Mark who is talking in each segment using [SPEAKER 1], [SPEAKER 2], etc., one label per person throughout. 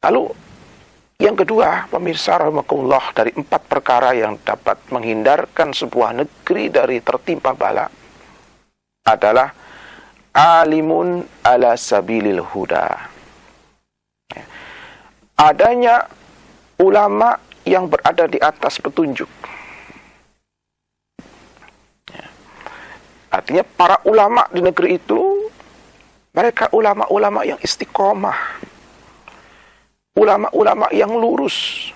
[SPEAKER 1] Lalu yang kedua, pemirsa rahimakumullah, dari 4 perkara yang dapat menghindarkan sebuah negeri dari tertimpa bala adalah alimun ala sabilil huda. Adanya ulama yang berada di atas petunjuk. Artinya para ulama di negeri itu, mereka ulama-ulama yang istiqomah, ulama-ulama yang lurus,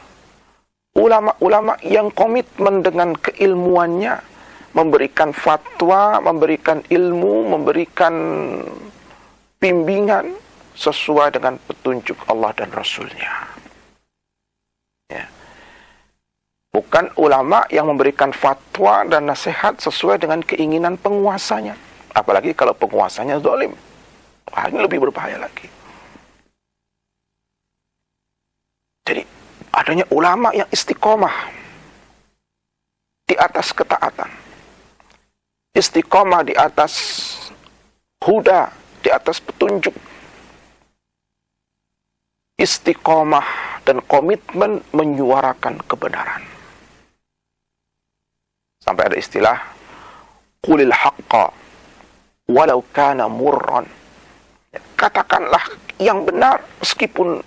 [SPEAKER 1] ulama-ulama yang komitmen dengan keilmuannya, memberikan fatwa, memberikan ilmu, memberikan bimbingan sesuai dengan petunjuk Allah dan Rasulnya. Ya. Bukan ulama yang memberikan fatwa dan nasihat sesuai dengan keinginan penguasanya. Apalagi kalau penguasanya zalim. Wah, ini lebih berbahaya lagi. Jadi, adanya ulama yang istiqomah di atas ketaatan. Istiqomah di atas huda, di atas petunjuk. Istiqomah dan komitmen menyuarakan kebenaran. Sampai ada istilah, qulil haqqa walau kana murran. Katakanlah yang benar meskipun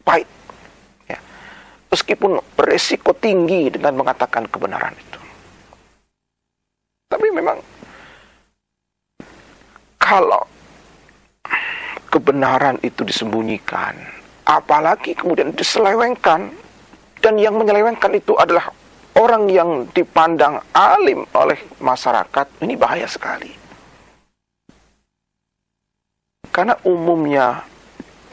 [SPEAKER 1] pahit. Meskipun beresiko tinggi dengan mengatakan kebenaran itu. Tapi memang kalau kebenaran itu disembunyikan, apalagi kemudian diselewengkan, dan yang menyelewengkan itu adalah orang yang dipandang alim oleh masyarakat, ini bahaya sekali. Karena umumnya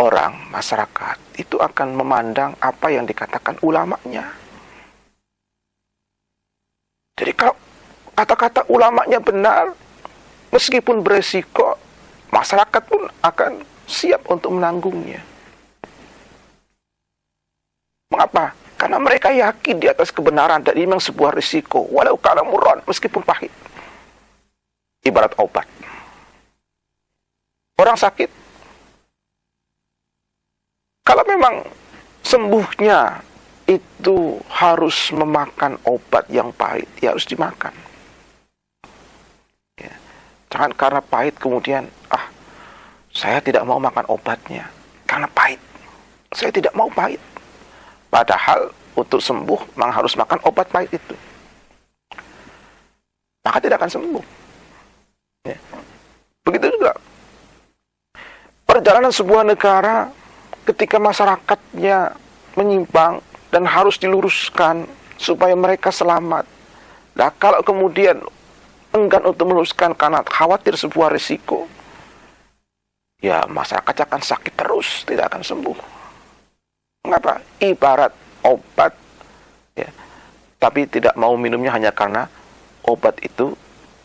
[SPEAKER 1] orang, masyarakat, itu akan memandang apa yang dikatakan ulamanya. Jadi kalau kata-kata ulamanya benar, meskipun beresiko, masyarakat pun akan siap untuk menanggungnya. Mengapa? Karena mereka yakin di atas kebenaran, dan ini memang sebuah risiko. Walau kana murran, meskipun pahit. Ibarat obat. Orang sakit, kalau memang sembuhnya itu harus memakan obat yang pahit, ya harus dimakan. Ya. Jangan karena pahit kemudian, saya tidak mau makan obatnya, karena pahit. Saya tidak mau pahit. Padahal untuk sembuh memang harus makan obat pahit itu. Maka tidak akan sembuh. Ya. Begitu juga perjalanan sebuah negara, ketika masyarakatnya menyimpang dan harus diluruskan supaya mereka selamat. Nah, kalau kemudian enggan untuk meluruskan karena khawatir sebuah risiko, ya masyarakat akan sakit terus, tidak akan sembuh. Mengapa? Ibarat obat, ya, tapi tidak mau minumnya hanya karena obat itu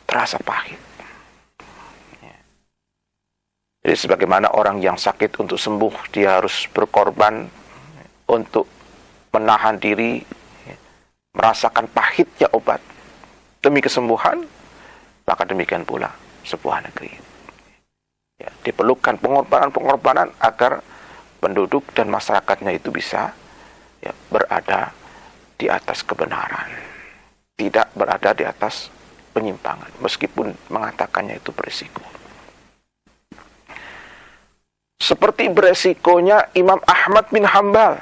[SPEAKER 1] terasa pahit. Jadi sebagaimana orang yang sakit untuk sembuh, dia harus berkorban untuk menahan diri, merasakan pahitnya obat demi kesembuhan, maka demikian pula sebuah negeri. Ya, diperlukan pengorbanan-pengorbanan agar penduduk dan masyarakatnya itu bisa berada di atas kebenaran, tidak berada di atas penyimpangan, meskipun mengatakannya itu berisiko. Seperti beresikonya Imam Ahmad bin Hanbal.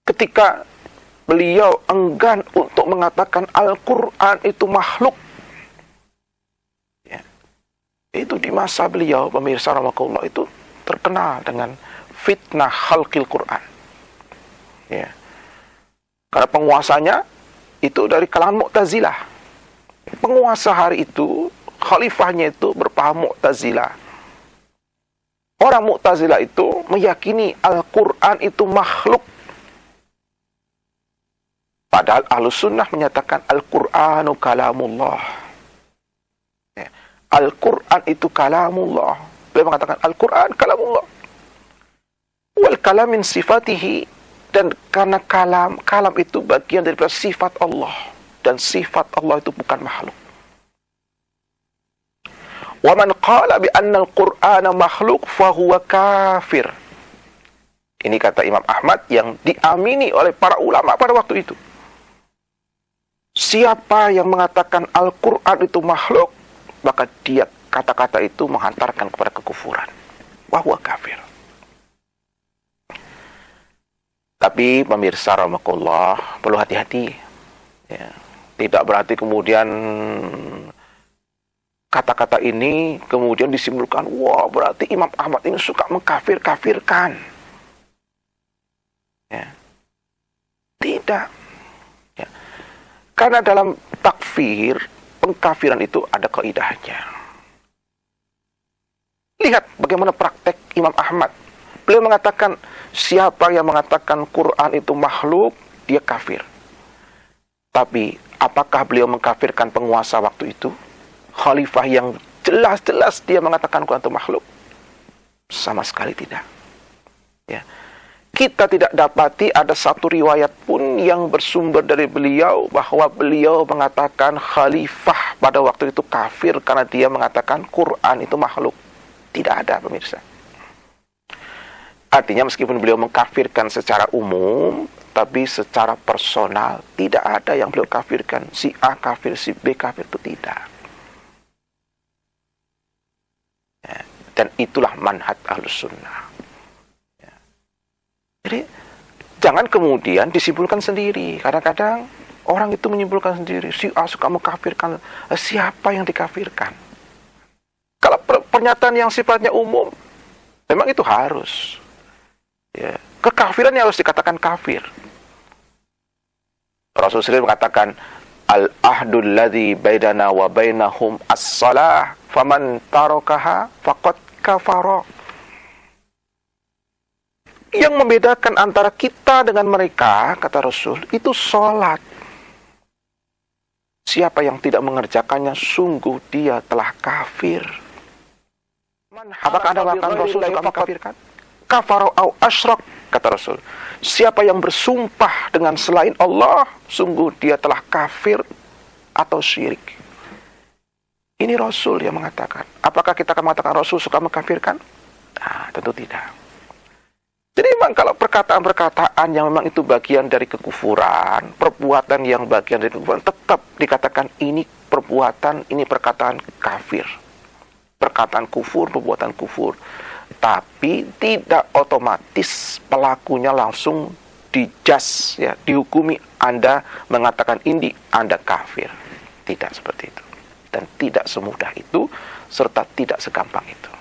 [SPEAKER 1] Ketika beliau enggan untuk mengatakan Al-Quran itu makhluk. Ya. Itu di masa beliau, pemirsa rahimakumullah, itu terkenal dengan fitnah khalqil Quran. Ya. Karena penguasanya itu dari kalangan Mu'tazilah. Penguasa hari itu, khalifahnya itu berpaham Mu'tazilah. Orang Mu'tazilah itu meyakini Al-Quran itu makhluk. Padahal Ahlus Sunnah menyatakan Al-Qur'anu kalamullah. Ya. Al-Quran itu kalamullah. Beliau mengatakan Al-Quran kalamullah. Wal kalam min sifatihi. Dan karena kalam itu bagian daripada sifat Allah. Dan sifat Allah itu bukan makhluk. Wa man qala bi anna al-Qur'ana makhluk fahuwa kafir. Ini kata Imam Ahmad yang diamini oleh para ulama pada waktu itu. Siapa yang mengatakan Al-Quran itu makhluk, maka dia kata-kata itu menghantarkan kepada kekufuran. Wahwa kafir. Tapi pemirsa rahimakumullah, perlu hati-hati. Ya. Tidak berarti kemudian kata-kata ini kemudian disimpulkan, wah berarti Imam Ahmad ini suka mengkafir-kafirkan. Ya. Tidak. Ya. Karena dalam takfir, pengkafiran itu ada kaidahnya. Lihat bagaimana praktek Imam Ahmad. Beliau mengatakan, siapa yang mengatakan Quran itu makhluk, dia kafir. Tapi, apakah beliau mengkafirkan penguasa waktu itu? Khalifah yang jelas-jelas dia mengatakan Quran itu makhluk? Sama sekali tidak. Ya. Kita tidak dapati ada satu riwayat pun yang bersumber dari beliau bahwa beliau mengatakan khalifah pada waktu itu kafir karena dia mengatakan Quran itu makhluk. Tidak ada, pemirsa. Artinya meskipun beliau mengkafirkan secara umum, tapi secara personal tidak ada yang beliau kafirkan. Si A kafir, si B kafir, itu tidak. Ya. Dan itulah manhaj Ahlus Sunnah. Ya. Jadi jangan kemudian disimpulkan sendiri. Kadang-kadang orang itu menyimpulkan sendiri. Si A suka mengkafirkan. Siapa yang dikafirkan? Kalau pernyataan yang sifatnya umum, memang itu harus. Ya. Kekafiran yang harus dikatakan kafir. Rasulullah mengatakan, al-ahdul ladzi bainana wa bainahum as-salah, faman tarakaha faqad kafara. Yang membedakan antara kita dengan mereka, kata Rasul, itu salat. Siapa yang tidak mengerjakannya, sungguh dia telah kafir. Apakah ada bahkan Rasul suka mengkafirkan? Kafara au asyrak, kata Rasul. Siapa yang bersumpah dengan selain Allah, sungguh dia telah kafir atau syirik. Ini Rasul yang mengatakan. Apakah kita akan mengatakan Rasul suka mengkafirkan? Nah, tentu tidak. Jadi memang kalau perkataan-perkataan yang memang itu bagian dari kekufuran, perbuatan yang bagian dari kekufuran, tetap dikatakan ini perbuatan, ini perkataan kafir. Perkataan kufur, perbuatan kufur. Tapi tidak otomatis pelakunya langsung dijas, ya, dihukumi Anda mengatakan ini Anda kafir. Tidak seperti itu. Dan tidak semudah itu, serta tidak segampang itu.